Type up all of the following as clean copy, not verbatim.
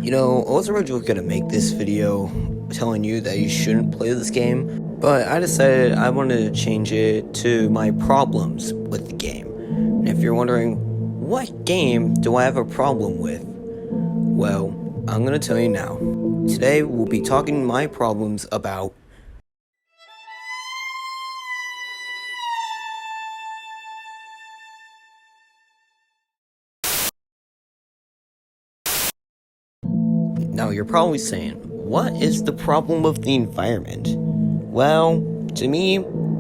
I was originally going to make this video telling you that you shouldn't play this game, but I decided I wanted to change it to my problems with the game. And if you're wondering, what game do I have a problem with? Well, I'm going to tell you now. Today, we'll be talking my problems about Now, you're probably saying, what is the problem with the environment? Well, to me,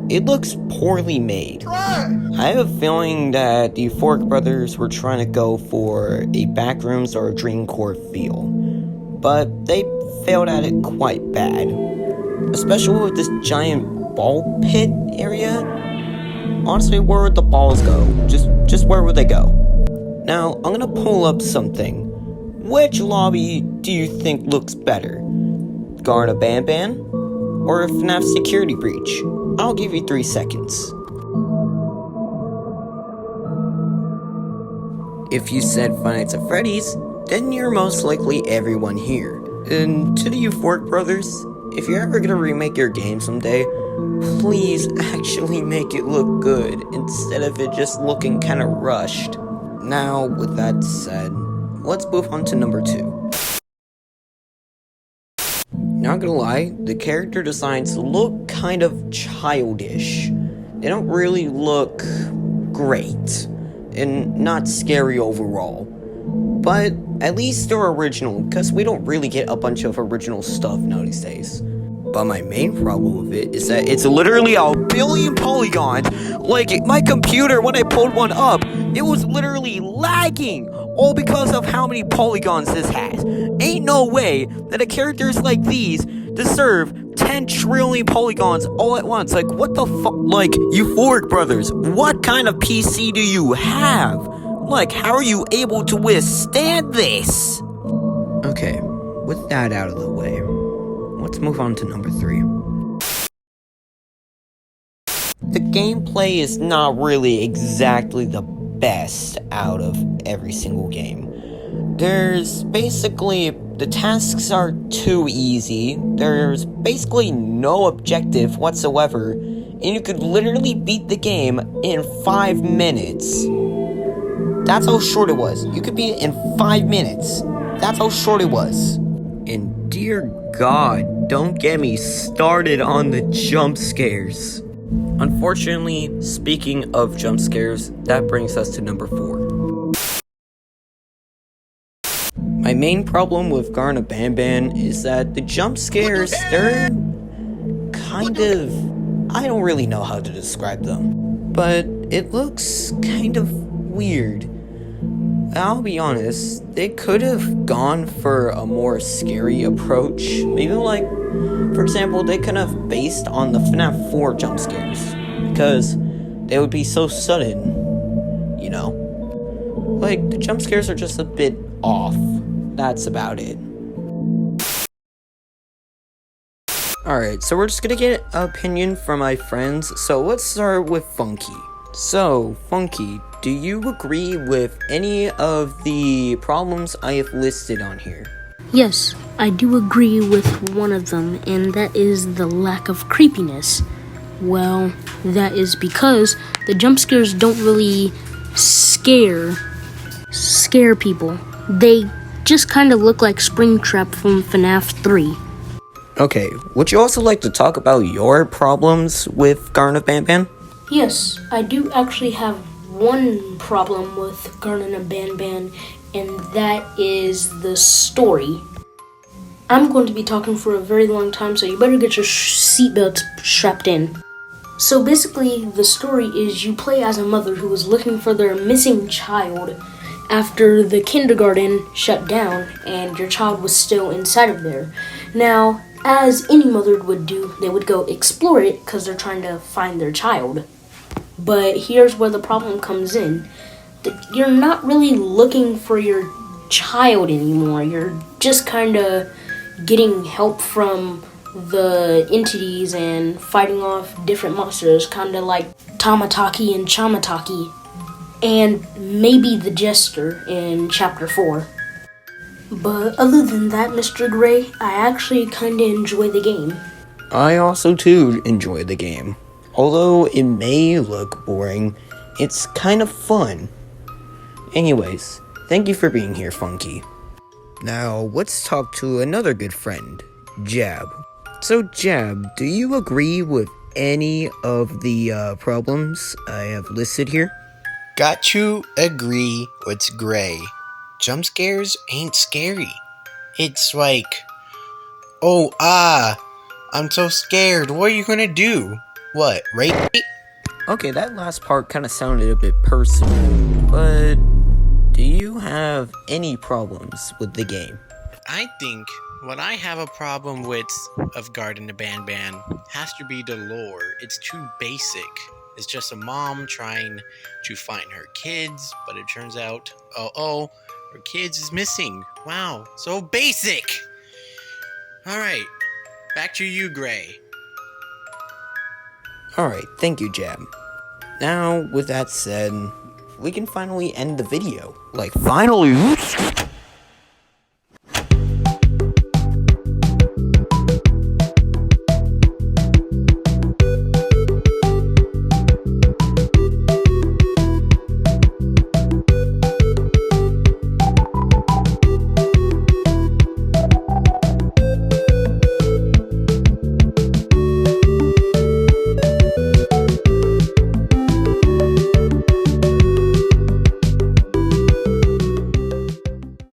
it looks poorly made. I have a feeling that the Fork brothers were trying to go for a Backrooms or a Dream Core feel, but they failed at it quite bad. Especially with this giant ball pit area. Honestly, where would the balls go? Just where would they go? Now, I'm gonna pull up something. Which lobby do you think looks better? Garten of BanBan or FNAF Security Breach? I'll give you 3 seconds. If you said Five Nights at Freddy's, then you're most likely everyone here. And to the Euphoric brothers, if you're ever gonna remake your game someday, please actually make it look good instead of it just looking kinda rushed. Now, with that said, let's move on to number 2. Not gonna lie, the character designs look kind of childish. They don't really look great, and not scary overall. But at least they're original, because we don't really get a bunch of original stuff nowadays. But my main problem with it is that it's literally a billion polygons. Like, my computer, when I pulled one up, it was literally lagging. All because of how many polygons this has. Ain't no way that a characters like these deserve 10 trillion polygons all at once. Like, what the fuck? Like, Euphoric brothers, what kind of PC do you have? Like, how are you able to withstand this? Okay, with that out of the way, let's move on to number 3. The gameplay is not really exactly the best out of every single game. There's basically, the tasks are too easy, there's basically no objective whatsoever, and you could literally beat the game in 5 minutes. That's how short it was. You could beat it in 5 minutes. That's how short it was. And dear God, don't get me started on the jump scares. Unfortunately, speaking of jump scares, that brings us to number 4. My main problem with Garten of BanBan is that the jump scares, they're kind of, I don't really know how to describe them, but it looks kind of weird. I'll be honest, they could have gone for a more scary approach. Maybe like, for example, they could have based on the FNAF 4 jump scares, because they would be so sudden, you know? Like, the jump scares are just a bit off. That's about it. Alright, so we're just gonna get an opinion from my friends, so let's start with Funky. So, Funky, do you agree with any of the problems I have listed on here? Yes, I do agree with one of them, and that is the lack of creepiness. Well, that is because the jump scares don't really scare people. They just kind of look like Springtrap from FNAF 3. Okay, would you also like to talk about your problems with Garten of BanBan? Yes, I do actually have one problem with Garten of BanBan, and that is the story. I'm going to be talking for a very long time, so you better get your seatbelt strapped in. So basically, the story is you play as a mother who was looking for their missing child after the kindergarten shut down and your child was still inside of there. Now, as any mother would do, they would go explore it because they're trying to find their child. But here's where the problem comes in. You're not really looking for your child anymore. You're just kind of getting help from the entities and fighting off different monsters, kind of like Tamataki and Chamataki, and maybe the Jester in Chapter 4. But other than that, Mr. Gray, I actually kinda enjoy the game. I also too enjoy the game. Although it may look boring, it's kind of fun. Anyways, thank you for being here, Funky. Now, let's talk to another good friend, Jab. So, Jab, do you agree with any of the problems I have listed here? Got to agree with Gray. Jump scares ain't scary. It's like, oh, I'm so scared. What are you gonna do? What, rape me? Okay, that last part kind of sounded a bit personal, but do you have any problems with the game? I think what I have a problem with of Garten of BanBan has to be the lore. It's too basic. It's just a mom trying to find her kids, but it turns out, her kids is missing. Wow, so basic! Alright, back to you, Gray. Alright, thank you, Jab. Now, with that said, we can finally end the video. Like, finally!